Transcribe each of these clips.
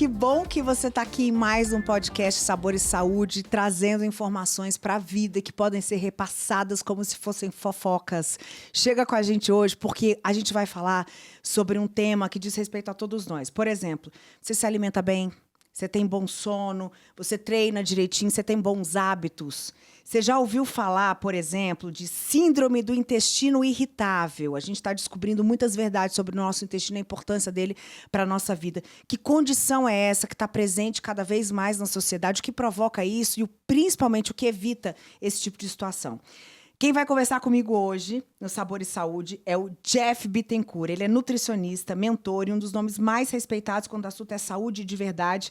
Que bom que você está aqui em mais um podcast Sabor e Saúde, trazendo informações para a vida que podem ser repassadas como se fossem fofocas. Chega com a gente hoje porque a gente vai falar sobre um tema que diz respeito a todos nós. Por exemplo, você se alimenta bem? Você tem bom sono? Você treina direitinho? Você tem bons hábitos? Você já ouviu falar, por exemplo, de síndrome do intestino irritável? A gente está descobrindo muitas verdades sobre o nosso intestino e a importância dele para a nossa vida. Que condição é essa que está presente cada vez mais na sociedade? O que provoca isso e, principalmente, o que evita esse tipo de situação? Quem vai conversar comigo hoje, no Sabor e Saúde, é o Jeff Bittencourt. Ele é nutricionista, mentor e um dos nomes mais respeitados quando o assunto é saúde de verdade.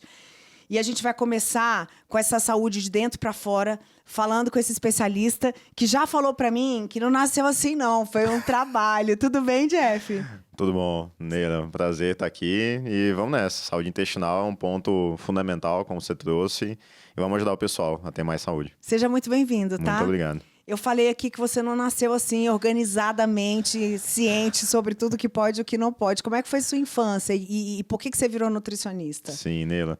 E a gente vai começar com essa saúde de dentro para fora, falando com esse especialista que já falou para mim que não nasceu assim, não. Foi um trabalho. Tudo bem, Jeff? Tudo bom, Neila. Prazer estar aqui e vamos nessa. Saúde intestinal é um ponto fundamental, como você trouxe, e vamos ajudar o pessoal a ter mais saúde. Seja muito bem-vindo, tá? Muito obrigado. Eu falei aqui que você não nasceu assim, organizadamente, ciente sobre tudo que pode e o que não pode. Como é que foi sua infância e por que você virou nutricionista? Sim, Neila.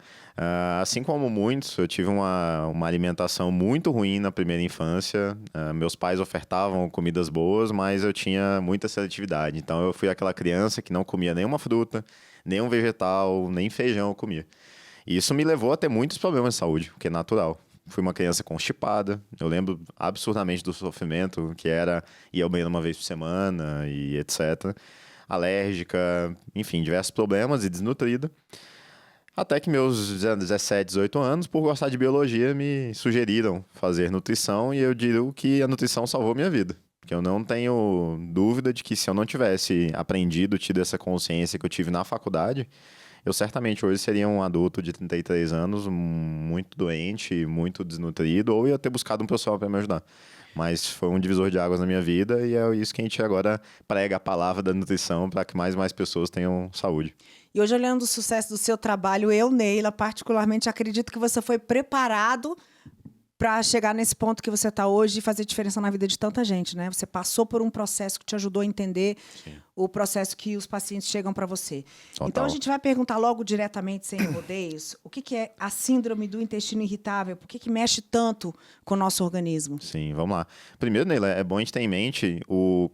Assim como muitos, eu tive uma alimentação muito ruim na primeira infância. Meus pais ofertavam comidas boas, mas eu tinha muita seletividade. Então eu fui aquela criança que não comia nenhuma fruta, nenhum vegetal, nem feijão eu comia. E isso me levou a ter muitos problemas de saúde, o que é natural. Fui uma criança constipada, eu lembro absurdamente do sofrimento, que era ir ao banheiro uma vez por semana e etc. Alérgica, enfim, diversos problemas e desnutrida. Até que meus 17, 18 anos, por gostar de biologia, me sugeriram fazer nutrição e eu digo que a nutrição salvou minha vida. Porque eu não tenho dúvida de que se eu não tivesse aprendido, tido essa consciência que eu tive na faculdade, eu certamente hoje seria um adulto de 33 anos, muito doente, muito desnutrido, ou ia ter buscado um profissional para me ajudar. Mas foi um divisor de águas na minha vida e é isso que a gente agora prega a palavra da nutrição para que mais pessoas tenham saúde. E hoje, olhando o sucesso do seu trabalho, eu, Neila, particularmente acredito que você foi preparado para chegar nesse ponto que você está hoje e fazer diferença na vida de tanta gente, né? Você passou por um processo que te ajudou a entender o processo que os pacientes chegam para você. Total. Então, a gente vai perguntar logo diretamente, sem rodeios, o que é a síndrome do intestino irritável? Por que mexe tanto com o nosso organismo? Sim, vamos lá. Primeiro, Neila, é bom a gente ter em mente o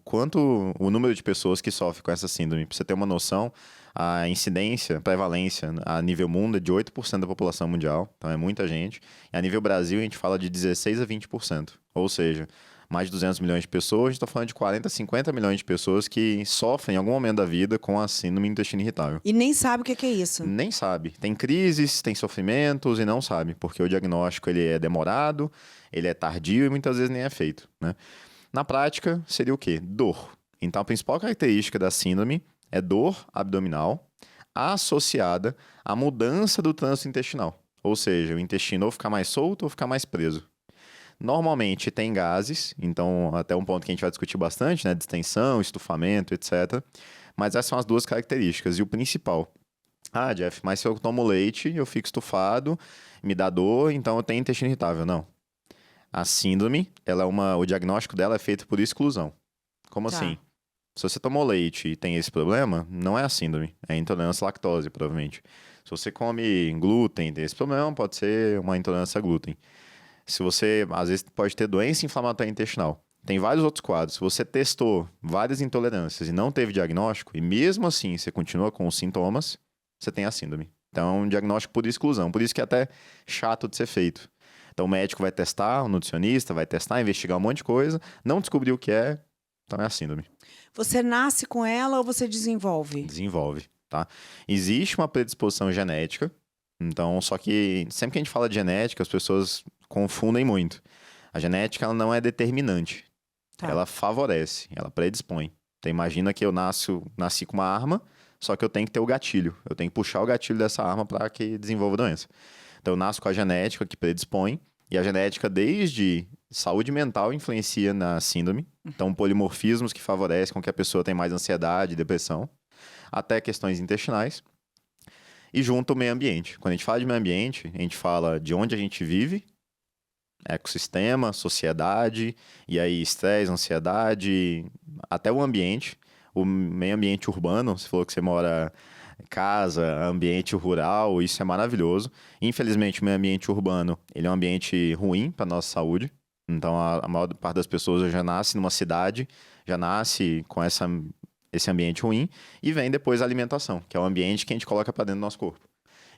número de pessoas que sofrem com essa síndrome. Para você ter uma noção, a incidência, prevalência a nível mundo é de 8% da população mundial, então é muita gente. E a nível Brasil, a gente fala de 16% a 20%. Ou seja, mais de 200 milhões de pessoas, a gente está falando de 40 a 50 milhões de pessoas que sofrem em algum momento da vida com a síndrome do intestino irritável. E nem sabe o que é isso. Nem sabe. Tem crises, tem sofrimentos e não sabe, porque o diagnóstico ele é demorado, ele é tardio e muitas vezes nem é feito, né? Na prática, seria o quê? Dor. Então, a principal característica da síndrome é dor abdominal associada à mudança do trânsito intestinal. Ou seja, o intestino ou ficar mais solto ou ficar mais preso. Normalmente tem gases, então até um ponto que a gente vai discutir bastante, né? Distensão, estufamento, etc. Mas essas são as duas características. E o principal, Jeff, mas se eu tomo leite, eu fico estufado, me dá dor, então eu tenho intestino irritável. Não. A síndrome, o diagnóstico dela é feito por exclusão. Como assim? Se você tomou leite e tem esse problema, não é a síndrome, é a intolerância à lactose, provavelmente. Se você come glúten e tem esse problema, pode ser uma intolerância a glúten. Se você, às vezes, pode ter doença inflamatória intestinal. Tem vários outros quadros. Se você testou várias intolerâncias e não teve diagnóstico, e mesmo assim você continua com os sintomas, você tem a síndrome. Então, é um diagnóstico por exclusão. Por isso que é até chato de ser feito. Então, o médico vai testar, o nutricionista vai testar, investigar um monte de coisa, não descobriu o que é, então é a síndrome. Você nasce com ela ou você desenvolve? Desenvolve, tá? Existe uma predisposição genética, então, só que sempre que a gente fala de genética, as pessoas confundem muito. A genética ela não é determinante. Tá. Ela favorece, ela predispõe. Então, imagina que eu nasci com uma arma, só que eu tenho que ter o gatilho. Eu tenho que puxar o gatilho dessa arma para que desenvolva a doença. Então, eu nasço com a genética que predispõe, e a genética, desde saúde mental, influencia na síndrome. Então, polimorfismos que favorecem com que a pessoa tenha mais ansiedade, depressão, até questões intestinais. E junto ao meio ambiente. Quando a gente fala de meio ambiente, a gente fala de onde a gente vive, ecossistema, sociedade, e aí estresse, ansiedade, até o ambiente. O meio ambiente urbano, você falou que você mora casa, ambiente rural, isso é maravilhoso. Infelizmente, o meio ambiente urbano, ele é um ambiente ruim para nossa saúde. Então, a maior parte das pessoas já nasce numa cidade, já nasce com esse ambiente ruim e vem depois a alimentação, que é o ambiente que a gente coloca para dentro do nosso corpo.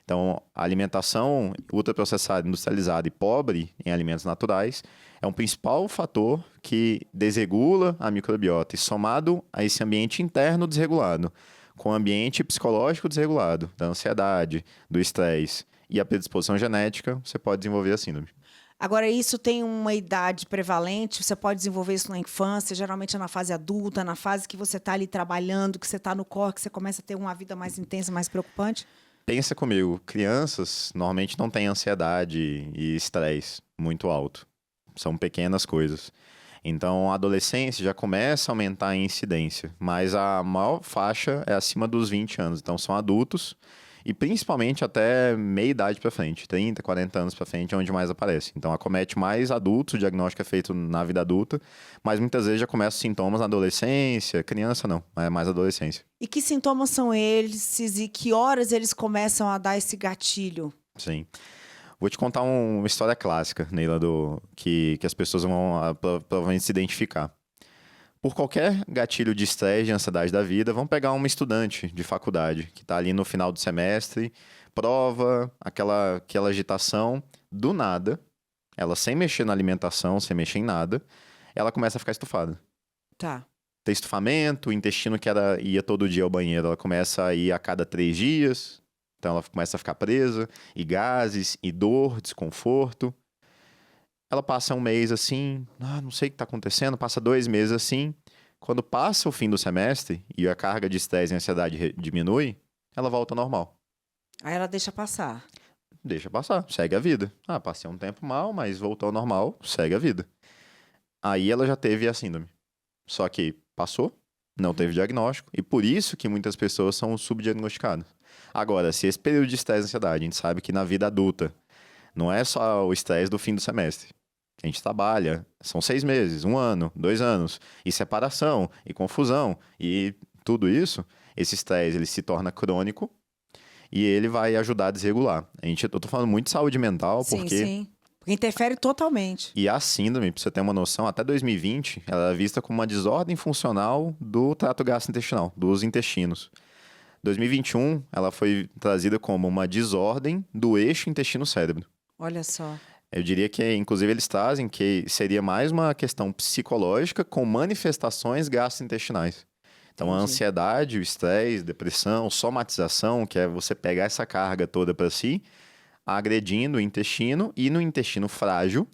Então, a alimentação ultraprocessada, industrializada e pobre em alimentos naturais é um principal fator que desregula a microbiota. E somado a esse ambiente interno desregulado, com o ambiente psicológico desregulado, da ansiedade, do estresse e a predisposição genética, você pode desenvolver a síndrome. Agora, isso tem uma idade prevalente? Você pode desenvolver isso na infância, geralmente é na fase adulta, na fase que você está ali trabalhando, que você está no corpo, que você começa a ter uma vida mais intensa, mais preocupante? Pensa comigo, crianças normalmente não têm ansiedade e estresse muito alto. São pequenas coisas. Então, a adolescência já começa a aumentar a incidência, mas a maior faixa é acima dos 20 anos. Então, são adultos e principalmente até meia idade para frente, 30, 40 anos para frente é onde mais aparece. Então, acomete mais adultos, o diagnóstico é feito na vida adulta, mas muitas vezes já começam sintomas na adolescência, criança não, é mais adolescência. E que sintomas são esses e que horas eles começam a dar esse gatilho? Sim. Vou te contar uma história clássica, Neila, que as pessoas vão provavelmente se identificar. Por qualquer gatilho de estresse, de ansiedade da vida, vamos pegar uma estudante de faculdade que está ali no final do semestre, prova, aquela agitação, do nada, ela sem mexer na alimentação, sem mexer em nada, ela começa a ficar estufada. Tá. Tem estufamento, o intestino que ia todo dia ao banheiro, ela começa a ir a cada 3 dias, então ela começa a ficar presa, e gases, e dor, desconforto. Ela passa um mês assim, não sei o que está acontecendo, passa 2 meses assim. Quando passa o fim do semestre e a carga de estresse e ansiedade diminui, ela volta ao normal. Aí ela deixa passar. Deixa passar, segue a vida. Passei um tempo mal, mas voltou ao normal, segue a vida. Aí ela já teve a síndrome. Só que passou, não teve diagnóstico, e por isso que muitas pessoas são subdiagnosticadas. Agora, se esse período de estresse e ansiedade, a gente sabe que na vida adulta, não é só o estresse do fim do semestre. A gente trabalha, são 6 meses, 1 ano, 2 anos, e separação, e confusão, e tudo isso, esse estresse ele se torna crônico e ele vai ajudar a desregular. Eu tô falando muito de saúde mental, porque... Sim. Porque interfere totalmente. E a síndrome, pra você ter uma noção, até 2020, ela era vista como uma desordem funcional do trato gastrointestinal, dos intestinos. 2021, ela foi trazida como uma desordem do eixo intestino-cérebro. Olha só. Eu diria que, inclusive, eles trazem que seria mais uma questão psicológica com manifestações gastrointestinais. Então, a ansiedade, o estresse, depressão, somatização, que é você pegar essa carga toda para si, agredindo o intestino e no intestino frágil,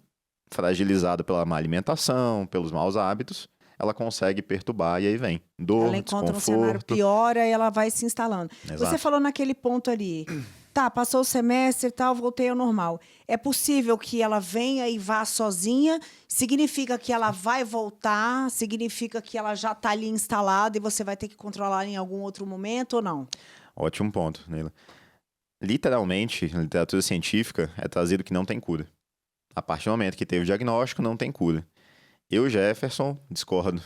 fragilizado pela má alimentação, pelos maus hábitos, ela consegue perturbar e aí vem dor, ela encontra um desconforto. cenário pior e ela vai se instalando. Exato. Você falou naquele ponto ali, tá, passou o semestre e tal, voltei ao normal. É possível que ela venha e vá sozinha? Significa que ela vai voltar? Significa que ela já está ali instalada e você vai ter que controlar em algum outro momento ou não? Ótimo ponto, Neila. Literalmente, na literatura científica, é trazido que não tem cura. A partir do momento que teve o diagnóstico, não tem cura. Eu, Jefferson, discordo.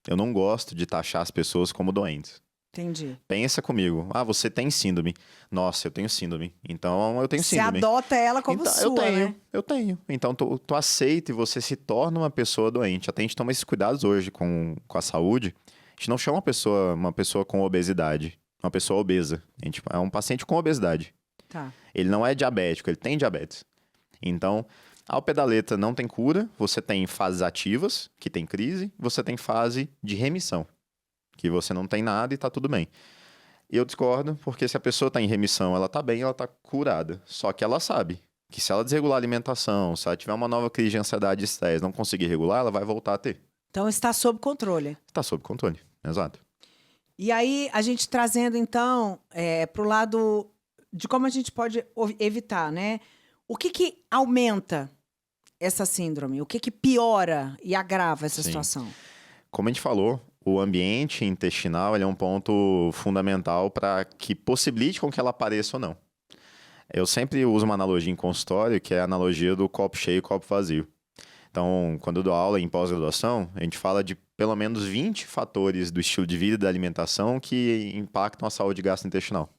Eu não gosto de taxar as pessoas como doentes. Entendi. Pensa comigo. Você tem síndrome. Nossa, eu tenho síndrome. Então, eu tenho síndrome. Você adota ela como então, sua, né? Eu tenho. Então, tu aceita e você se torna uma pessoa doente. Até a gente toma esses cuidados hoje com a saúde. A gente não chama uma pessoa com obesidade. Uma pessoa obesa. A gente é um paciente com obesidade. Tá. Ele não é diabético, ele tem diabetes. Então, ao pé da letra não tem cura, você tem fases ativas, que tem crise, você tem fase de remissão, que você não tem nada e tá tudo bem. Eu discordo, porque se a pessoa tá em remissão, ela tá bem, ela tá curada. Só que ela sabe que se ela desregular a alimentação, se ela tiver uma nova crise de ansiedade e estresse, não conseguir regular, ela vai voltar a ter. Então está sob controle. Está sob controle, exato. E aí, a gente trazendo, então, para o lado de como a gente pode evitar, né? O que aumenta essa síndrome? O que piora e agrava essa situação? Como a gente falou, o ambiente intestinal ele é um ponto fundamental para que possibilite com que ela apareça ou não. Eu sempre uso uma analogia em consultório, que é a analogia do copo cheio e copo vazio. Então, quando eu dou aula em pós-graduação, a gente fala de pelo menos 20 fatores do estilo de vida e da alimentação que impactam a saúde gastrointestinal.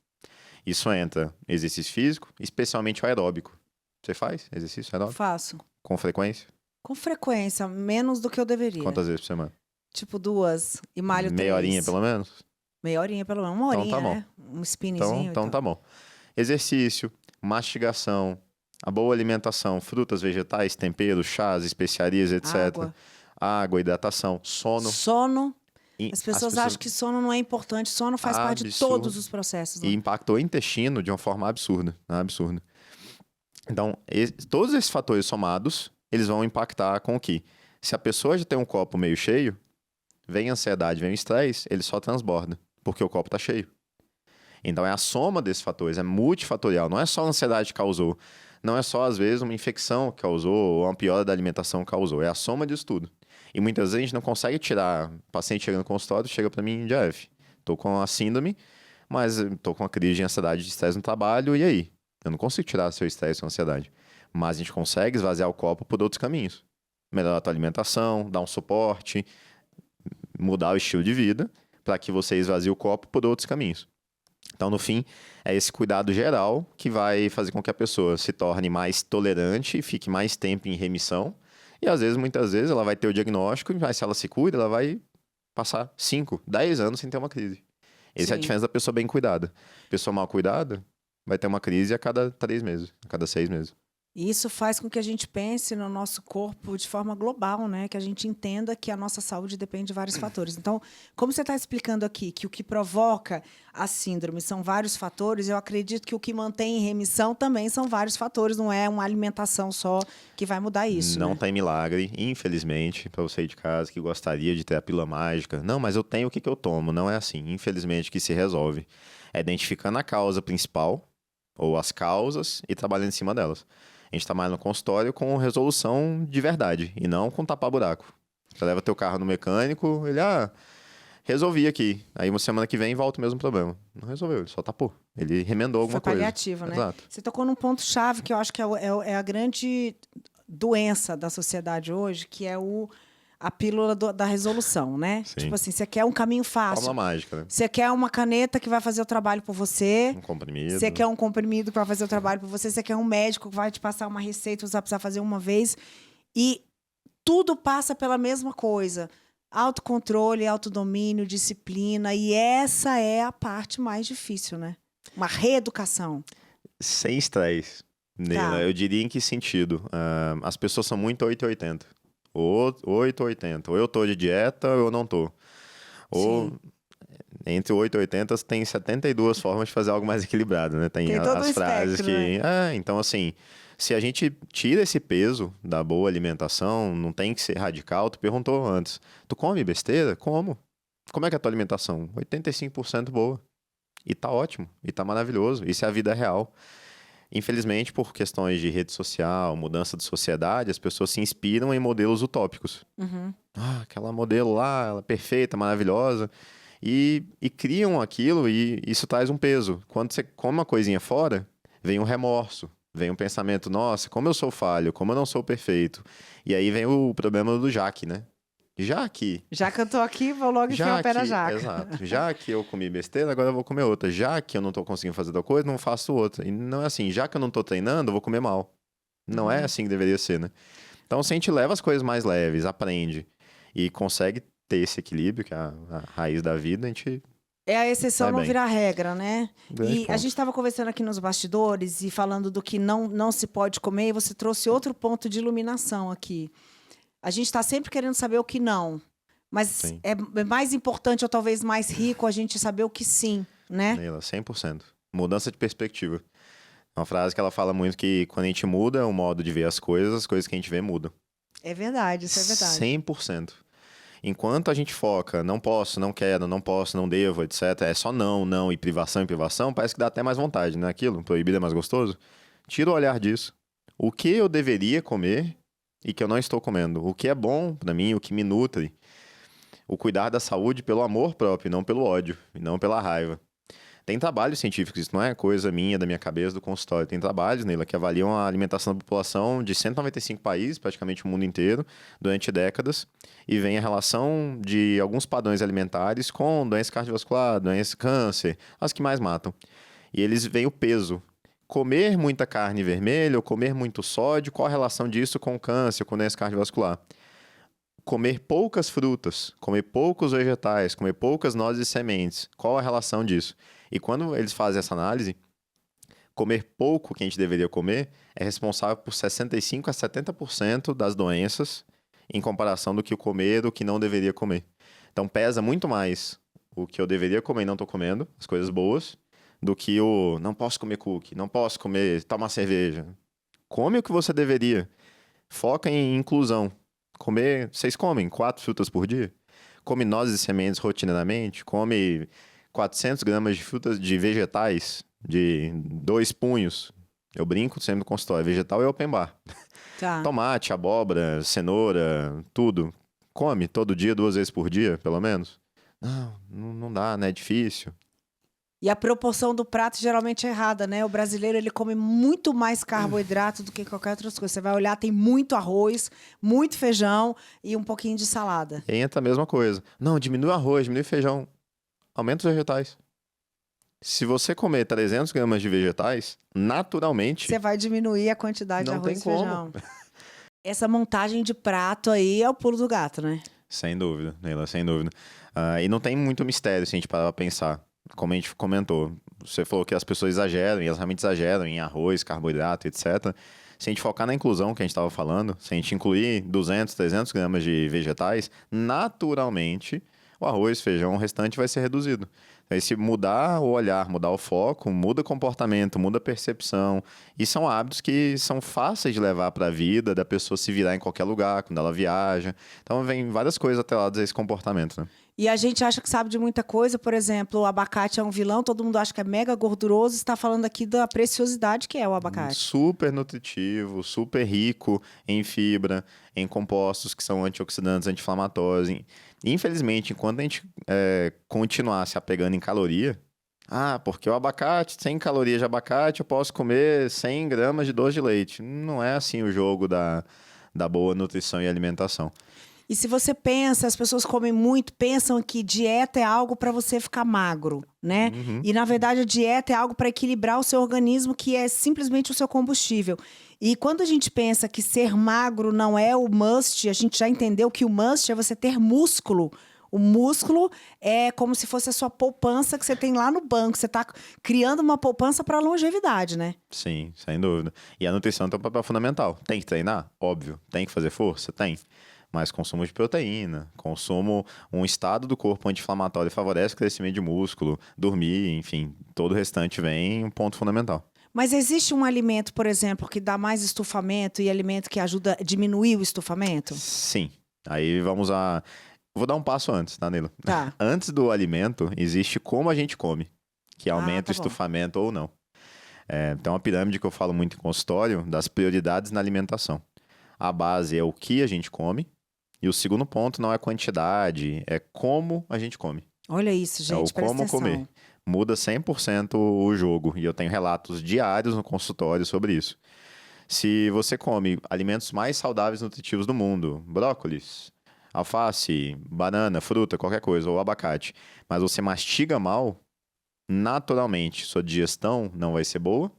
Isso entra exercício físico, especialmente o aeróbico. Você faz exercício aeróbico? Faço. Com frequência? Com frequência, menos do que eu deveria. Quantas vezes por semana? Tipo 2 e malho 3. Meia horinha, pelo menos? Meia horinha, pelo menos. Uma horinha, Então tá bom. né? Um spinningzinho. Então tá bom. Exercício, mastigação, a boa alimentação, frutas, vegetais, temperos, chás, especiarias, etc. Água, hidratação, sono. Sono. As pessoas acham que sono não é importante. Sono faz parte de todos os processos. Né? E impactou o intestino de uma forma absurda. Absurda. Então, todos esses fatores somados, eles vão impactar com o que? Se a pessoa já tem um copo meio cheio, vem a ansiedade, vem o estresse, ele só transborda, porque o copo está cheio. Então, é a soma desses fatores, é multifatorial. Não é só a ansiedade que causou. Não é só, às vezes, uma infecção que causou ou uma piora da alimentação que causou. É a soma disso tudo. E muitas vezes a gente não consegue tirar. O paciente chega no consultório, chega para mim, Jeff, tô com a síndrome, mas tô com uma crise de ansiedade de estresse no trabalho, e aí? Eu não consigo tirar seu estresse e ansiedade. Mas a gente consegue esvaziar o copo por outros caminhos. Melhorar a tua alimentação, dar um suporte, mudar o estilo de vida, para que você esvazie o copo por outros caminhos. Então, no fim, é esse cuidado geral que vai fazer com que a pessoa se torne mais tolerante, fique mais tempo em remissão. E às vezes, muitas vezes, ela vai ter o diagnóstico, mas se ela se cuida, ela vai passar 5, 10 anos sem ter uma crise. Essa é a diferença da pessoa bem cuidada. Pessoa mal cuidada vai ter uma crise a cada 3 meses, a cada 6 meses. E isso faz com que a gente pense no nosso corpo de forma global, né? Que a gente entenda que a nossa saúde depende de vários fatores. Então, como você está explicando aqui que o que provoca a síndrome são vários fatores, eu acredito que o que mantém em remissão também são vários fatores, não é uma alimentação só que vai mudar isso. Não né? tem milagre, infelizmente, para você de casa que gostaria de ter a pílula mágica. Não, mas eu tenho o que eu tomo. Não é assim, infelizmente, que se resolve. É identificando a causa principal, ou as causas, e trabalhando em cima delas. A gente trabalha no consultório com resolução de verdade e não com tapar buraco. Você leva teu carro no mecânico, ele, resolvi aqui. Aí uma semana que vem volta o mesmo problema. Não resolveu, ele só tapou. Ele remendou alguma coisa. Foi paliativo, né? Exato. Você tocou num ponto-chave que eu acho que é a grande doença da sociedade hoje, que é a pílula da resolução, né? Sim. Tipo assim, você quer um caminho fácil. Fórmula mágica, né? Você quer uma caneta que vai fazer o trabalho por você. Um comprimido. Você quer um comprimido para fazer o trabalho por você. Você quer um médico que vai te passar uma receita, você vai precisar fazer uma vez. E tudo passa pela mesma coisa. Autocontrole, autodomínio, disciplina. E essa é a parte mais difícil, né? Uma reeducação. Sem estresse. Tá. Eu diria em que sentido? As pessoas são muito 880. Ou 880. Ou eu tô de dieta ou eu não tô. Ou Sim. entre 8 e 80 tem 72 formas de fazer algo mais equilibrado, né? Tem todo as um frases espectro, que... né? Então assim, se a gente tira esse peso da boa alimentação, não tem que ser radical. Tu perguntou antes, tu come besteira? Como? Como é que é a tua alimentação? 85% boa. E tá ótimo, e tá maravilhoso. Isso é a vida real. Infelizmente, por questões de rede social, mudança de sociedade, as pessoas se inspiram em modelos utópicos. Uhum. Aquela modelo lá, ela é perfeita, maravilhosa. E criam aquilo e isso traz um peso. Quando você come uma coisinha fora, vem um remorso. Vem um pensamento, nossa, como eu sou falho, como eu não sou perfeito. E aí vem o problema do Jaque, né? Já que eu tô aqui, vou logo enfiar o pé na jaca. Exato. Já que eu comi besteira, agora eu vou comer outra. Já que eu não tô conseguindo fazer tal coisa, não faço outra. E não é assim, já que eu não tô treinando, eu vou comer mal. Não é assim que deveria ser, né? Então, se a gente leva as coisas mais leves, aprende e consegue ter esse equilíbrio, que é a raiz da vida, a gente... É a exceção Vai não bem. virar regra, né? Grande E a ponto. gente estava conversando aqui nos bastidores e falando do que não se pode comer, e você trouxe outro ponto de iluminação aqui. A gente está sempre querendo saber o que não. Mas Sim. é mais importante, ou talvez mais rico, a gente saber o que sim, né? Neila, 100%. Mudança de perspectiva. Uma frase que ela fala muito que quando a gente muda o modo de ver as coisas que a gente vê mudam. É verdade, isso é verdade. 100%. Enquanto a gente foca, não posso, não quero, não posso, não devo, etc. É só não, e privação, parece que dá até mais vontade, né? Aquilo, proibido é mais gostoso. Tira o olhar disso. O que eu deveria comer e que eu não estou comendo? O que é bom pra mim, o que me nutre? O cuidar da saúde pelo amor próprio, não pelo ódio, e não pela raiva. Tem trabalhos científicos, isso não é coisa minha, da minha cabeça, do consultório. Tem trabalhos, Neila, que avaliam a alimentação da população de 195 países, praticamente o mundo inteiro, durante décadas, e vem a relação de alguns padrões alimentares com doença cardiovascular, doença câncer, as que mais matam. E eles veem o peso. Comer muita carne vermelha ou comer muito sódio, qual a relação disso com câncer, com doença cardiovascular? Comer poucas frutas, comer poucos vegetais, comer poucas nozes e sementes, qual a relação disso? E quando eles fazem essa análise, comer pouco que a gente deveria comer é responsável por 65 a 70% das doenças em comparação do que comer do que não deveria comer. Então pesa muito mais o que eu deveria comer e não estou comendo, as coisas boas, do que o não posso comer cookie, não posso comer, tomar cerveja. Come o que você deveria. Foca em inclusão. Vocês comem 4 frutas por dia? Come nozes e sementes rotineiramente? Come 400 gramas de frutas, de vegetais, de 2 punhos. Eu brinco sempre no consultório, vegetal é open bar. Tá. Tomate, abóbora, cenoura, tudo. Come todo dia, 2 vezes por dia, pelo menos? Não dá, né? É difícil. E a proporção do prato geralmente é errada, né? O brasileiro, ele come muito mais carboidrato do que qualquer outra coisa. Você vai olhar, tem muito arroz, muito feijão e um pouquinho de salada. E aí entra a mesma coisa. Não, diminui o arroz, diminui o feijão. Aumenta os vegetais. Se você comer 300 gramas de vegetais, naturalmente... Você vai diminuir a quantidade de Não arroz e tem como. feijão. Essa montagem de prato aí é o pulo do gato, né? Sem dúvida, Neila, sem dúvida. E não tem muito mistério se a gente parar pra pensar. Como a gente comentou, você falou que as pessoas exageram, e elas realmente exageram em arroz, carboidrato, etc. Se a gente focar na inclusão que a gente estava falando, se a gente incluir 200, 300 gramas de vegetais, naturalmente o arroz, feijão, o restante vai ser reduzido. Aí se mudar o olhar, mudar o foco, muda o comportamento, muda a percepção. E são hábitos que são fáceis de levar para a vida, da pessoa se virar em qualquer lugar, quando ela viaja. Então vem várias coisas atreladas a esse comportamento, né? E a gente acha que sabe de muita coisa, por exemplo, o abacate é um vilão, todo mundo acha que é mega gorduroso, está falando aqui da preciosidade que é o abacate. Super nutritivo, super rico em fibra, em compostos que são antioxidantes, anti-inflamatórios. Infelizmente, enquanto a gente continuar se apegando em caloria, porque o abacate, 100 calorias de abacate, eu posso comer 100 gramas de doce de leite. Não é assim o jogo da boa nutrição e alimentação. E se você pensa, as pessoas comem muito, pensam que dieta é algo para você ficar magro, né? Uhum. E na verdade a dieta é algo para equilibrar o seu organismo, que é simplesmente o seu combustível. E quando a gente pensa que ser magro não é o must, a gente já entendeu que o must é você ter músculo. O músculo é como se fosse a sua poupança que você tem lá no banco. Você está criando uma poupança para longevidade, né? Sim, sem dúvida. E a nutrição tem um papel fundamental. Tem que treinar? Óbvio. Tem que fazer força? Tem. Mas consumo de proteína, um estado do corpo anti-inflamatório favorece o crescimento de músculo, dormir, enfim, todo o restante vem um ponto fundamental. Mas existe um alimento, por exemplo, que dá mais estufamento e alimento que ajuda a diminuir o estufamento? Sim. Aí vou dar um passo antes, tá, Nilo? Tá. Antes do alimento, existe como a gente come, que aumenta tá o estufamento ou não. Tem uma pirâmide que eu falo muito em consultório das prioridades na alimentação. A base é o que a gente come. E o segundo ponto não é quantidade, é como a gente come. Olha isso, gente, é o presta como atenção. comer. Muda 100% o jogo. E eu tenho relatos diários no consultório sobre isso. Se você come alimentos mais saudáveis e nutritivos do mundo, brócolis, alface, banana, fruta, qualquer coisa, ou abacate, mas você mastiga mal, naturalmente sua digestão não vai ser boa,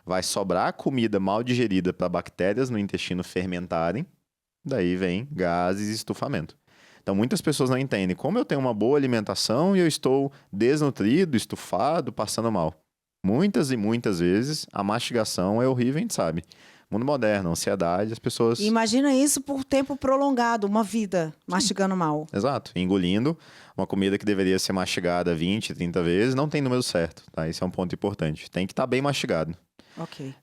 vai sobrar comida mal digerida para bactérias no intestino fermentarem, daí vem gases e estufamento. Então, muitas pessoas não entendem como eu tenho uma boa alimentação e eu estou desnutrido, estufado, passando mal. Muitas e muitas vezes, a mastigação é horrível, a gente sabe. Mundo moderno, ansiedade, as pessoas... Imagina isso por tempo prolongado, uma vida mastigando mal. Exato. Engolindo uma comida que deveria ser mastigada 20, 30 vezes, não tem número certo, tá? Esse é um ponto importante. Tem que estar bem mastigado. Ok.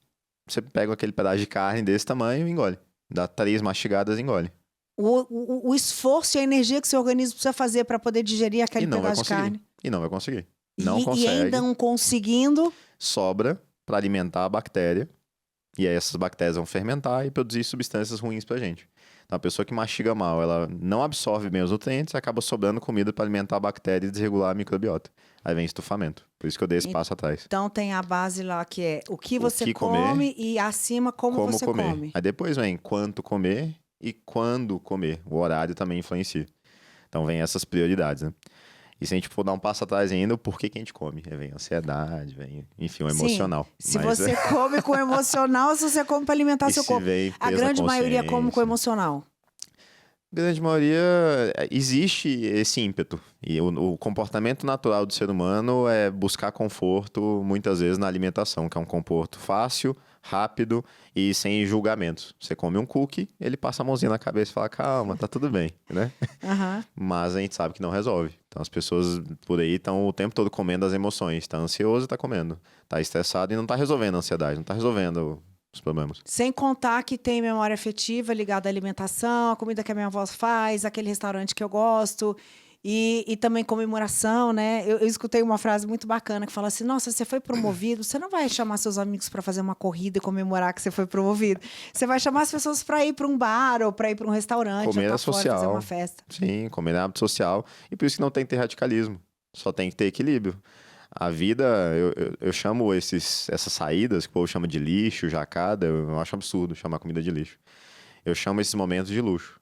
Você pega aquele pedaço de carne desse tamanho e engole. Dá 3 mastigadas e engole. O esforço e a energia que seu organismo precisa fazer para poder digerir aquele pedaço de carne. E não vai conseguir. Não E consegue. ainda não conseguindo... Sobra para alimentar a bactéria. E aí essas bactérias vão fermentar e produzir substâncias ruins pra gente. Então a pessoa que mastiga mal, ela não absorve bem os nutrientes e acaba sobrando comida para alimentar a bactéria e desregular a microbiota. Aí vem estufamento. Por isso que eu dei esse passo atrás. Então tem a base lá que é o que você comer, come e acima como você comer. come. Aí depois vem quanto comer e quando comer. O horário também influencia. Então vem essas prioridades, né? E se a gente for dar um passo atrás ainda, o porquê que a gente come? Vem ansiedade, vem, enfim, o Sim. emocional. Se você come com emocional, se você come para alimentar seu corpo. A grande maioria come com emocional. A grande maioria, existe esse ímpeto. E o comportamento natural do ser humano é buscar conforto, muitas vezes, na alimentação, que é um conforto fácil, rápido e sem julgamentos. Você come um cookie, ele passa a mãozinha na cabeça e fala, calma, tá tudo bem, né? Uhum. Mas a gente sabe que não resolve. Então as pessoas por aí estão o tempo todo comendo as emoções. Tá ansioso e tá comendo. Tá estressado e não tá resolvendo a ansiedade, não tá resolvendo os problemas. Sem contar que tem memória afetiva ligada à alimentação, a comida que a minha avó faz, aquele restaurante que eu gosto. E também comemoração, né? Eu escutei uma frase muito bacana que fala assim, nossa, você foi promovido, você não vai chamar seus amigos para fazer uma corrida e comemorar que você foi promovido. Você vai chamar as pessoas para ir para um bar ou para ir para um restaurante, Comer é social, social. fazer uma festa. Sim, comer é hábito social. E por isso que não tem que ter radicalismo. Só tem que ter equilíbrio. A vida, eu chamo essas saídas, que o povo chama de lixo, jacada, eu acho absurdo chamar comida de lixo. Eu chamo esses momentos de luxo.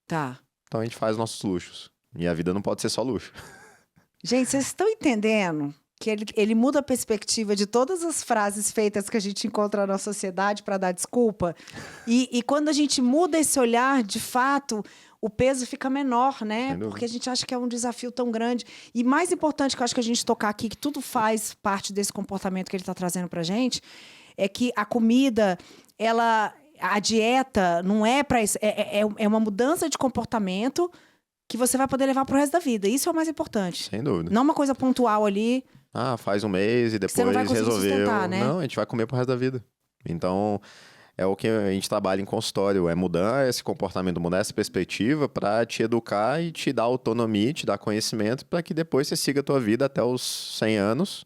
Tá. Então a gente faz nossos luxos. E a vida não pode ser só luxo. Gente, vocês estão entendendo que ele muda a perspectiva de todas as frases feitas que a gente encontra na sociedade para dar desculpa? E quando a gente muda esse olhar, de fato, o peso fica menor, né? Porque a gente acha que é um desafio tão grande. E mais importante que eu acho que a gente tocar aqui, que tudo faz parte desse comportamento que ele está trazendo para a gente, é que a comida, a dieta não é para isso. É uma mudança de comportamento que você vai poder levar pro resto da vida. Isso é o mais importante. Sem dúvida. Não uma coisa pontual ali. Ah, faz um mês e depois você não vai conseguir resolveu. sustentar, né? Não, a gente vai comer pro resto da vida. Então, é o que a gente trabalha em consultório, é mudar esse comportamento, mudar essa perspectiva para te educar e te dar autonomia, te dar conhecimento para que depois você siga a tua vida até os 100 anos,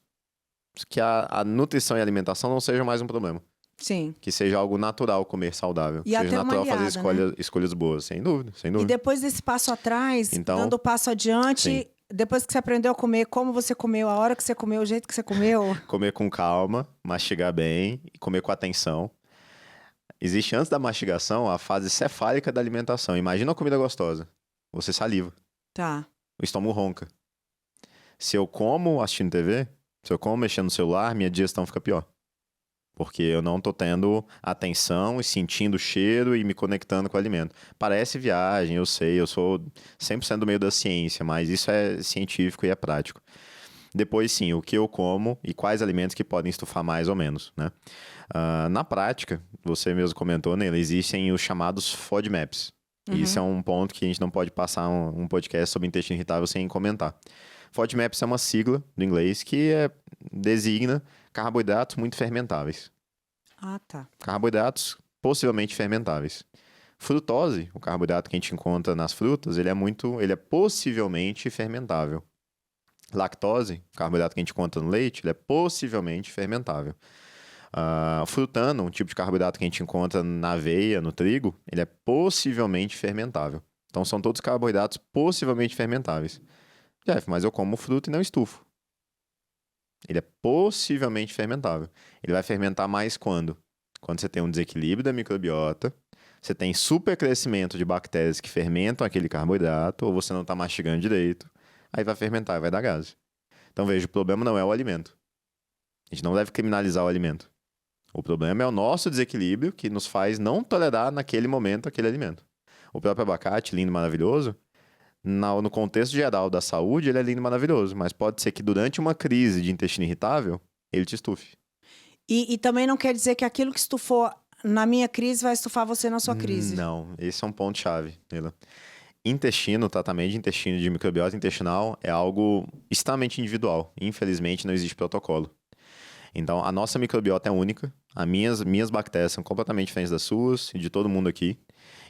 que a nutrição e a alimentação não sejam mais um problema. Sim. Que seja algo natural comer saudável. E que até seja natural aliada, fazer escolhas boas. Sem dúvida, sem dúvida. E depois desse passo atrás, Então, dando o passo adiante, sim. Depois que você aprendeu a comer, como você comeu, a hora que você comeu, o jeito que você comeu. Comer com calma, mastigar bem e comer com atenção. Existe antes da mastigação a fase cefálica da alimentação. Imagina uma comida gostosa. Você saliva. Tá. O estômago ronca. Se eu como assistindo TV, se eu como mexendo no celular, minha digestão fica pior. Porque eu não tô tendo atenção e sentindo o cheiro e me conectando com o alimento. Parece viagem, eu sei, eu sou 100% do meio da ciência, mas isso é científico e é prático. Depois, sim, o que eu como e quais alimentos que podem estufar mais ou menos, né? Na prática, você mesmo comentou, né? Existem os chamados FODMAPs. Uhum. Isso é um ponto que a gente não pode passar um podcast sobre intestino irritável sem comentar. FODMAPs é uma sigla do inglês que designa carboidratos muito fermentáveis. Ah, tá. Carboidratos possivelmente fermentáveis. Frutose, o carboidrato que a gente encontra nas frutas, ele é possivelmente fermentável. Lactose, o carboidrato que a gente encontra no leite, ele é possivelmente fermentável. Frutano, um tipo de carboidrato que a gente encontra na aveia, no trigo, ele é possivelmente fermentável. Então são todos carboidratos possivelmente fermentáveis. Jeff, mas eu como fruta e não estufo. Ele é possivelmente fermentável. Ele vai fermentar mais quando? Quando você tem um desequilíbrio da microbiota, você tem supercrescimento de bactérias que fermentam aquele carboidrato, ou você não está mastigando direito, aí vai fermentar e vai dar gás. Então veja, o problema não é o alimento. A gente não deve criminalizar o alimento. O problema é o nosso desequilíbrio que nos faz não tolerar naquele momento aquele alimento. O próprio abacate, lindo e maravilhoso, no contexto geral da saúde, ele é lindo e maravilhoso, mas pode ser que durante uma crise de intestino irritável, ele te estufe. E também não quer dizer que aquilo que estufou na minha crise vai estufar você na sua crise. Não, esse é um ponto-chave, Leila. Intestino, tratamento de intestino, de microbiota intestinal, é algo extremamente individual. Infelizmente, não existe protocolo. Então, a nossa microbiota é única. As minhas bactérias são completamente diferentes das suas e de todo mundo aqui.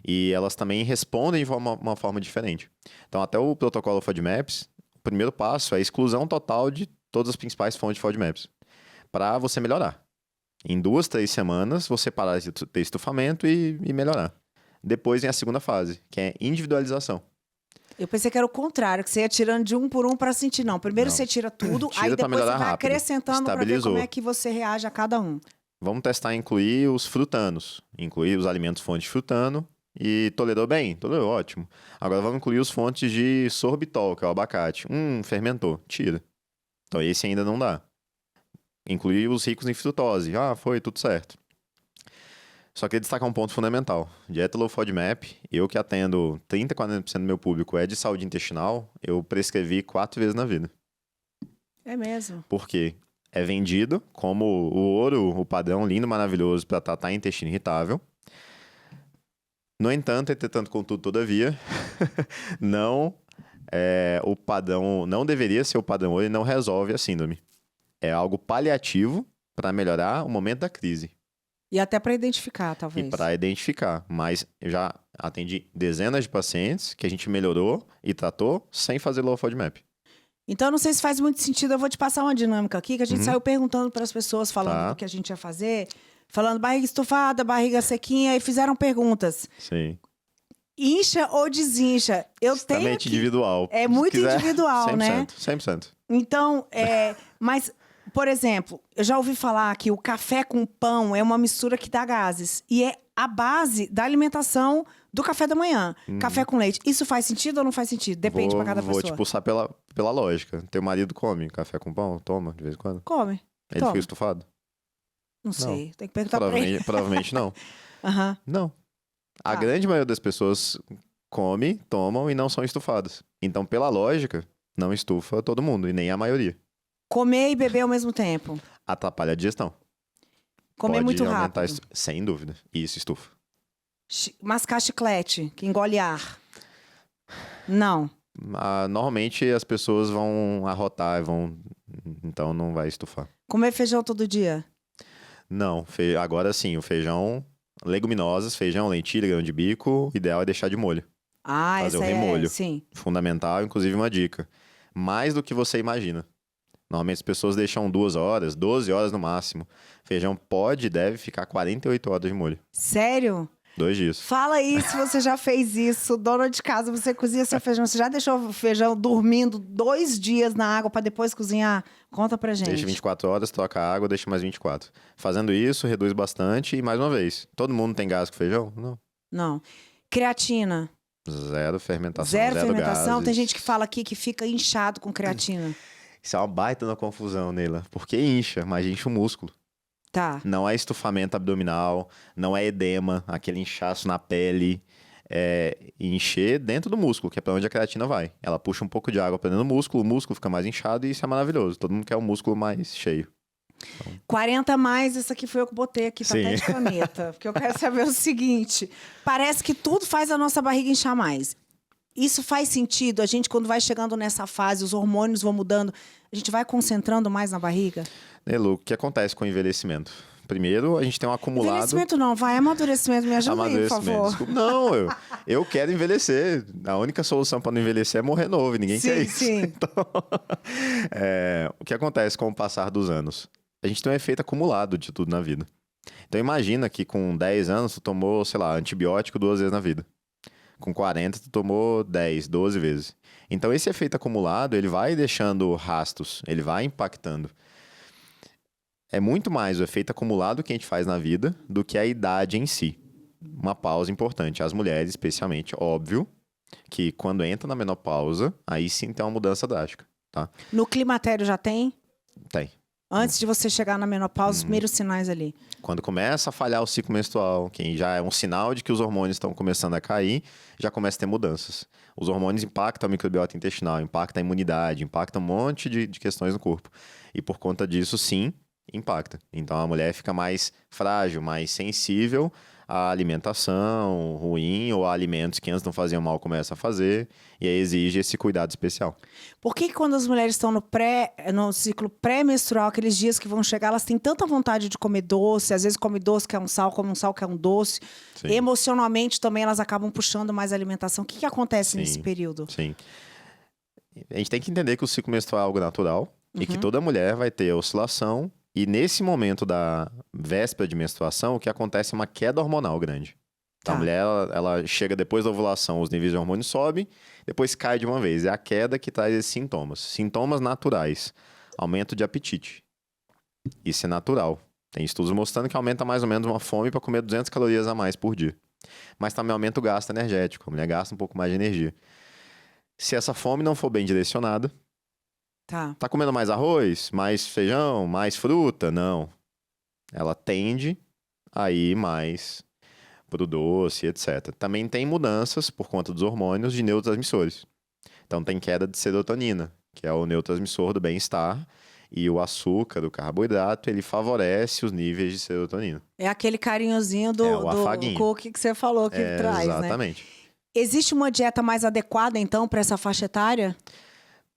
E elas também respondem de uma forma diferente. Então, até o protocolo FODMAPs, o primeiro passo é a exclusão total de todas as principais fontes de FODMAPs, para você melhorar. Em 2, 3 semanas, você parar de ter estufamento e melhorar. Depois vem a segunda fase, que é individualização. Eu pensei que era o contrário, que você ia tirando de um por um para sentir. Não, primeiro você tira tudo, aí depois você vai rápido. Acrescentando para ver como é que você reage a cada um. Vamos testar incluir os frutanos, incluir os alimentos fonte de frutano E tolerou bem? Tolerou, ótimo. Agora vamos incluir os fontes de sorbitol, que é o abacate. Fermentou. Tira. Então esse ainda não dá. Incluir os ricos em frutose. Foi, tudo certo. Só queria destacar um ponto fundamental. Dieta Low FODMAP, eu que atendo 30, 40% do meu público é de saúde intestinal, eu prescrevi 4 vezes na vida. É mesmo? Por quê? É vendido como o ouro, o padrão lindo, maravilhoso para tratar intestino irritável. No entanto, entretanto, contudo, todavia, o padrão não deveria ser o padrão ouro e não resolve a síndrome. É algo paliativo para melhorar o momento da crise. E até para identificar, talvez. E para identificar. Mas eu já atendi dezenas de pacientes que a gente melhorou e tratou sem fazer low FODMAP. Então, não sei se faz muito sentido. Eu vou te passar uma dinâmica aqui, que a gente saiu perguntando para as pessoas, falando do que a gente ia fazer. Falando barriga estufada, barriga sequinha, e fizeram perguntas. Sim. Incha ou desincha? Extremamente individual. É muito individual, 100%, né? 100%. Então, mas, por exemplo, eu já ouvi falar que o café com pão é uma mistura que dá gases. E é a base da alimentação do café da manhã. Café com leite. Isso faz sentido ou não faz sentido? Depende para cada pessoa. Vou te pulsar pela lógica. Teu marido come café com pão? Toma, de vez em quando? Come. Ele fica estufado? Não sei. Tem que perguntar pra ele. Provavelmente não. Não. A Tá. grande maioria das pessoas come, tomam e não são estufadas. Então, pela lógica, não estufa todo mundo, e nem a maioria. Comer e beber ao mesmo tempo. Atrapalha a digestão. Comer Pode muito aumentar rápido. sem dúvida. E isso estufa. Mascar chiclete, que engole ar. Não. Normalmente as pessoas vão arrotar, então não vai estufar. Comer feijão todo dia. Não, agora sim, o feijão, leguminosas, feijão, lentilha, grão de bico, o ideal é deixar de molho. Fazer o remolho. Sim. Fundamental, inclusive uma dica. Mais do que você imagina. Normalmente as pessoas deixam 2 horas, 12 horas no máximo. Feijão pode e deve ficar 48 horas de molho. Sério? 2 dias. Fala aí se você já fez isso. Dona de casa, você cozinha seu feijão. Você já deixou o feijão dormindo 2 dias na água para depois cozinhar? Conta pra gente. Deixa 24 horas, troca a água, deixa mais 24. Fazendo isso, reduz bastante. E mais uma vez, todo mundo tem gás com feijão? Não. Não. Creatina. Zero fermentação, Zero fermentação. gases. Tem gente que fala aqui que fica inchado com creatina. Isso é uma baita na confusão, Neila. Porque incha, mas incha o músculo. Tá. Não é estufamento abdominal, não é edema, aquele inchaço na pele. É encher dentro do músculo, que é pra onde a creatina vai. Ela puxa um pouco de água pra dentro do músculo, o músculo fica mais inchado e isso é maravilhoso. Todo mundo quer um músculo mais cheio. 40 mais, essa aqui foi eu que botei aqui, tá Sim. até de caneta. Porque eu quero saber o seguinte: parece que tudo faz a nossa barriga inchar mais. Isso faz sentido? A gente, quando vai chegando nessa fase, os hormônios vão mudando, a gente vai concentrando mais na barriga? Nelu, o que acontece com o envelhecimento? Primeiro, a gente tem um acumulado... Envelhecimento não, vai, amadurecimento, me ajuda aí, por favor. Desculpa. Não, eu quero envelhecer. A única solução para não envelhecer é morrer novo, ninguém quer isso. Sim. Então, o que acontece com o passar dos anos? A gente tem um efeito acumulado de tudo na vida. Então imagina que com 10 anos tu tomou, sei lá, antibiótico 2 vezes na vida. Com 40 tu tomou 10, 12 vezes. Então esse efeito acumulado, ele vai deixando rastros, ele vai impactando. É muito mais o efeito acumulado que a gente faz na vida do que a idade em si. Uma pausa importante. As mulheres, especialmente, óbvio, que quando entra na menopausa, aí sim tem uma mudança drástica, tá? No climatério já tem? Tem. Antes de você chegar na menopausa, os primeiros sinais ali. Quando começa a falhar o ciclo menstrual, que já é um sinal de que os hormônios estão começando a cair, já começa a ter mudanças. Os hormônios impactam a microbiota intestinal, impactam a imunidade, impactam um monte de questões no corpo. E por conta disso, sim, impacta. Então a mulher fica mais frágil, mais sensível à alimentação ruim ou a alimentos que antes não faziam mal começam a fazer, e aí exige esse cuidado especial. Por que quando as mulheres estão no ciclo pré-menstrual, aqueles dias que vão chegar, elas têm tanta vontade de comer doce, às vezes come doce que é um sal, come um sal que é um doce. Sim. Emocionalmente também elas acabam puxando mais alimentação. O que acontece Sim. nesse período? Sim. A gente tem que entender que o ciclo menstrual é algo natural e que toda mulher vai ter oscilação. E nesse momento da véspera de menstruação, o que acontece é uma queda hormonal grande. Então, Tá. a mulher, ela chega depois da ovulação, os níveis de hormônio sobem, depois cai de uma vez. É a queda que traz esses sintomas. Sintomas naturais. Aumento de apetite. Isso é natural. Tem estudos mostrando que aumenta mais ou menos uma fome para comer 200 calorias a mais por dia. Mas também aumenta o gasto energético. A mulher gasta um pouco mais de energia. Se essa fome não for bem direcionada, tá comendo mais arroz, mais feijão, mais fruta? Não. Ela tende a ir mais pro doce, etc. Também tem mudanças por conta dos hormônios de neurotransmissores. Então tem queda de serotonina, que é o neurotransmissor do bem-estar, e o açúcar, o carboidrato, ele favorece os níveis de serotonina. É aquele carinhozinho do cookie que você falou que traz, né? Exatamente. Existe uma dieta mais adequada, então, para essa faixa etária?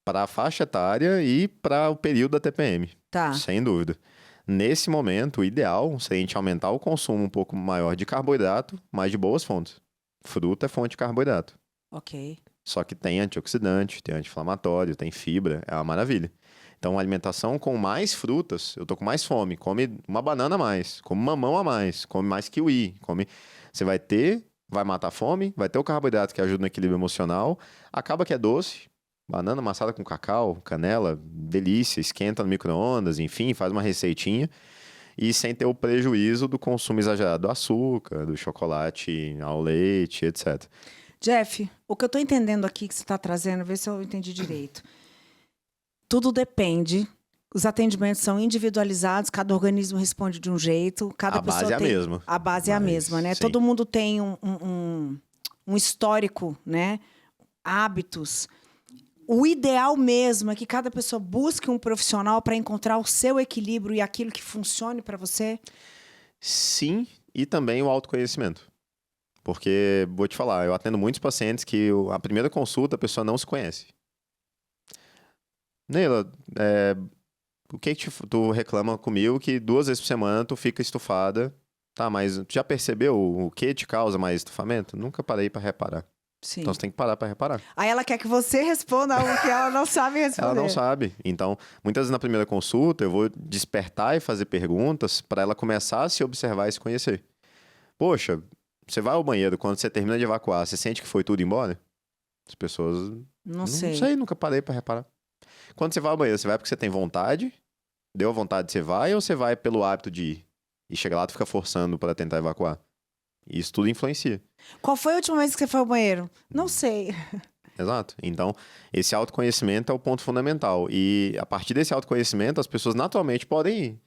Para a faixa etária e para o período da TPM. Tá. Sem dúvida. Nesse momento, o ideal seria a gente aumentar o consumo um pouco maior de carboidrato, mas de boas fontes. Fruta é fonte de carboidrato. Ok. Só que tem antioxidante, tem anti-inflamatório, tem fibra, é uma maravilha. Então, uma alimentação com mais frutas, eu tô com mais fome, come uma banana a mais, come mamão a mais, come mais kiwi, Você vai matar a fome, vai ter o carboidrato que ajuda no equilíbrio emocional, acaba que é doce, banana amassada com cacau, canela, delícia, esquenta no micro-ondas, enfim, faz uma receitinha, e sem ter o prejuízo do consumo exagerado do açúcar, do chocolate ao leite, etc. Jeff, o que eu tô entendendo aqui que você tá trazendo, vê se eu entendi direito. Tudo depende. Os atendimentos são individualizados, cada organismo responde de um jeito, cada pessoa base é a tem... mesma. A base é a mesma, né? Sim. Todo mundo tem um histórico, né? Hábitos. O ideal mesmo é que cada pessoa busque um profissional para encontrar o seu equilíbrio e aquilo que funcione para você? Sim, e também o autoconhecimento. Porque, vou te falar, eu atendo muitos pacientes que a primeira consulta a pessoa não se conhece. Neila, o que tu reclama comigo que 2 vezes por semana tu fica estufada? Tá, mas tu já percebeu o que te causa mais estufamento? Nunca parei pra reparar. Sim. Então você tem que parar pra reparar. Aí ela quer que você responda algo que ela não sabe responder. Ela não sabe. Então, muitas vezes na primeira consulta eu vou despertar e fazer perguntas pra ela começar a se observar e se conhecer. Poxa, você vai ao banheiro, quando você termina de evacuar, você sente que foi tudo embora? As pessoas... Não Não sei. sei, nunca parei pra reparar. Quando você vai ao banheiro, você vai porque você tem vontade? Deu a vontade, você vai? Ou você vai pelo hábito de ir? E chega lá, tu fica forçando pra tentar evacuar? Isso tudo influencia. Qual foi a última vez que você foi ao banheiro? Não sei. Exato. Então, esse autoconhecimento é o ponto fundamental. E a partir desse autoconhecimento, as pessoas naturalmente podem ir.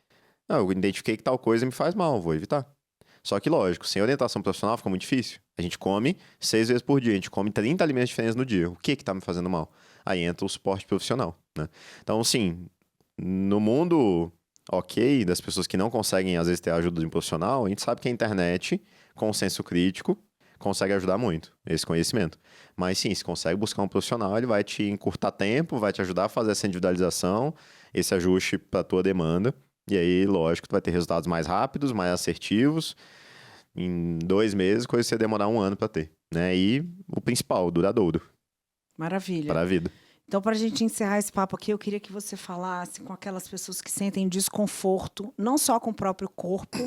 Não, eu identifiquei que tal coisa me faz mal, vou evitar. Só que, lógico, sem orientação profissional fica muito difícil. A gente come 6 vezes por dia, a gente come 30 alimentos diferentes no dia. O que tá me fazendo mal? Aí entra o suporte profissional, né? Então, sim, no mundo ok, das pessoas que não conseguem, às vezes, ter a ajuda de um profissional, a gente sabe que a internet, com senso crítico, consegue ajudar muito, esse conhecimento. Mas, sim, se consegue buscar um profissional, ele vai te encurtar tempo, vai te ajudar a fazer essa individualização, esse ajuste para a tua demanda. E aí, lógico, tu vai ter resultados mais rápidos, mais assertivos, em 2 meses, coisa que você demorar 1 ano para ter, né? E o principal, duradouro. Maravilha. Para a vida. Então, para a gente encerrar esse papo aqui, eu queria que você falasse com aquelas pessoas que sentem desconforto, não só com o próprio corpo,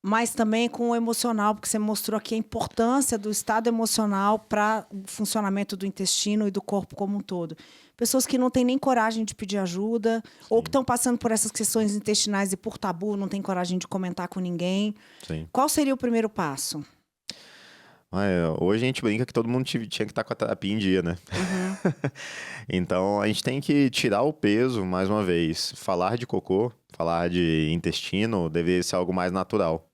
mas também com o emocional, porque você mostrou aqui a importância do estado emocional para o funcionamento do intestino e do corpo como um todo. Pessoas que não têm nem coragem de pedir ajuda, ou que estão passando por essas questões intestinais e por tabu, não têm coragem de comentar com ninguém. Sim. Qual seria o primeiro passo? Hoje a gente brinca que todo mundo tinha que estar com a terapia em dia, né? Uhum. Então, a gente tem que tirar o peso, mais uma vez. Falar de cocô, falar de intestino, deveria ser algo mais natural.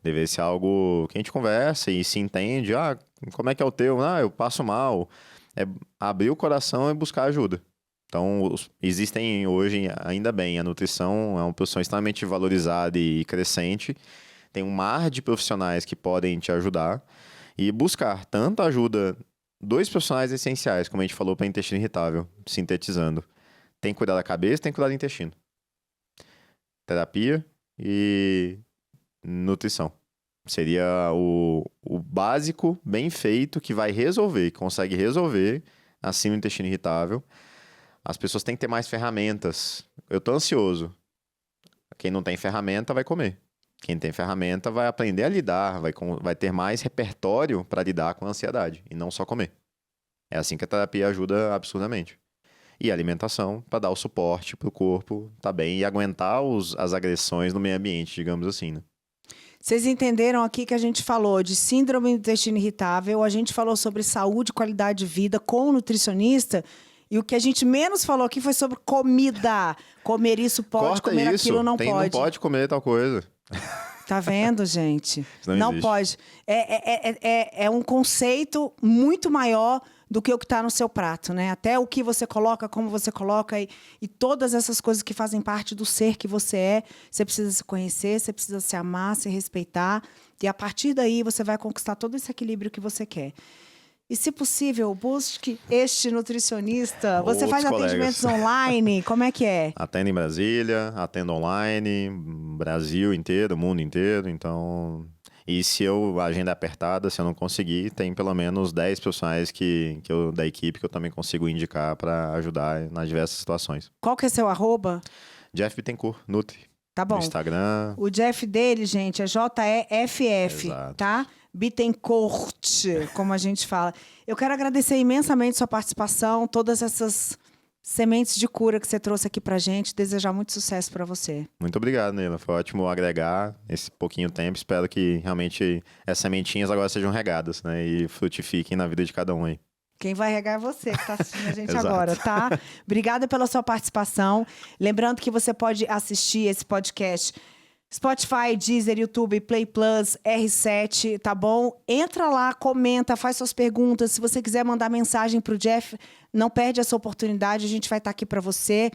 Deveria ser algo que a gente conversa e se entende. Ah, como é que é o teu? Ah, eu passo mal. É abrir o coração e buscar ajuda. Então, existem hoje, ainda bem, a nutrição é uma profissão extremamente valorizada e crescente. Tem um mar de profissionais que podem te ajudar. E buscar tanto ajuda, 2 profissionais essenciais, como a gente falou, para intestino irritável, sintetizando. Tem que cuidar da cabeça, tem que cuidar do intestino. Terapia e nutrição. Seria o básico, bem feito, que vai resolver, que consegue resolver, assim, o intestino irritável. As pessoas têm que ter mais ferramentas. Eu tô ansioso. Quem não tem ferramenta vai comer. Quem tem ferramenta vai aprender a lidar, vai ter mais repertório para lidar com a ansiedade e não só comer. É assim que a terapia ajuda absurdamente. E a alimentação para dar o suporte para o corpo tá bem e aguentar as agressões no meio ambiente, digamos assim, né? Vocês entenderam aqui que a gente falou de síndrome do intestino irritável, a gente falou sobre saúde e qualidade de vida com o nutricionista, e o que a gente menos falou aqui foi sobre comida. Comer isso pode, Corta comer isso. aquilo não Não pode. pode comer tal coisa. Tá vendo, gente? Isso não existe. Pode. É um conceito muito maior do que o que está no seu prato, né? Até o que você coloca, como você coloca e todas essas coisas que fazem parte do ser que você é. Você precisa se conhecer, você precisa se amar, se respeitar. E a partir daí você vai conquistar todo esse equilíbrio que você quer. E, se possível, busque este nutricionista. Você Outros faz atendimentos online? Como é que é? Atendo em Brasília, atendo online, Brasil inteiro, mundo inteiro. Então, e se a agenda é apertada, se eu não conseguir, tem pelo menos 10 profissionais da equipe que eu também consigo indicar para ajudar nas diversas situações. Qual que é seu arroba? Jeff Bittencourt, Nutri. Tá bom. No Instagram. O Jeff dele, gente, é Jeff, Exato. tá? Bittencourt, como a gente fala. Eu quero agradecer imensamente sua participação, todas essas sementes de cura que você trouxe aqui pra gente. Desejar muito sucesso pra você. Muito obrigado, Neila. Foi ótimo agregar esse pouquinho tempo. Espero que realmente as sementinhas agora sejam regadas, né? E frutifiquem na vida de cada um aí. Quem vai regar é você que está assistindo a gente Exato. agora, tá? Obrigada pela sua participação. Lembrando que você pode assistir esse podcast Spotify, Deezer, YouTube, Play Plus, R7, tá bom? Entra lá, comenta, faz suas perguntas. Se você quiser mandar mensagem pro Jeff, não perde essa oportunidade, a gente vai estar aqui para você.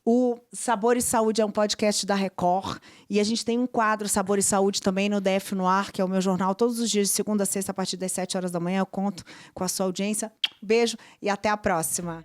O Sabor e Saúde é um podcast da Record e a gente tem um quadro Sabor e Saúde também no DF no Ar, que é o meu jornal, todos os dias de segunda a sexta, a partir das 7 horas da manhã. Eu conto com a sua audiência. Beijo e até a próxima.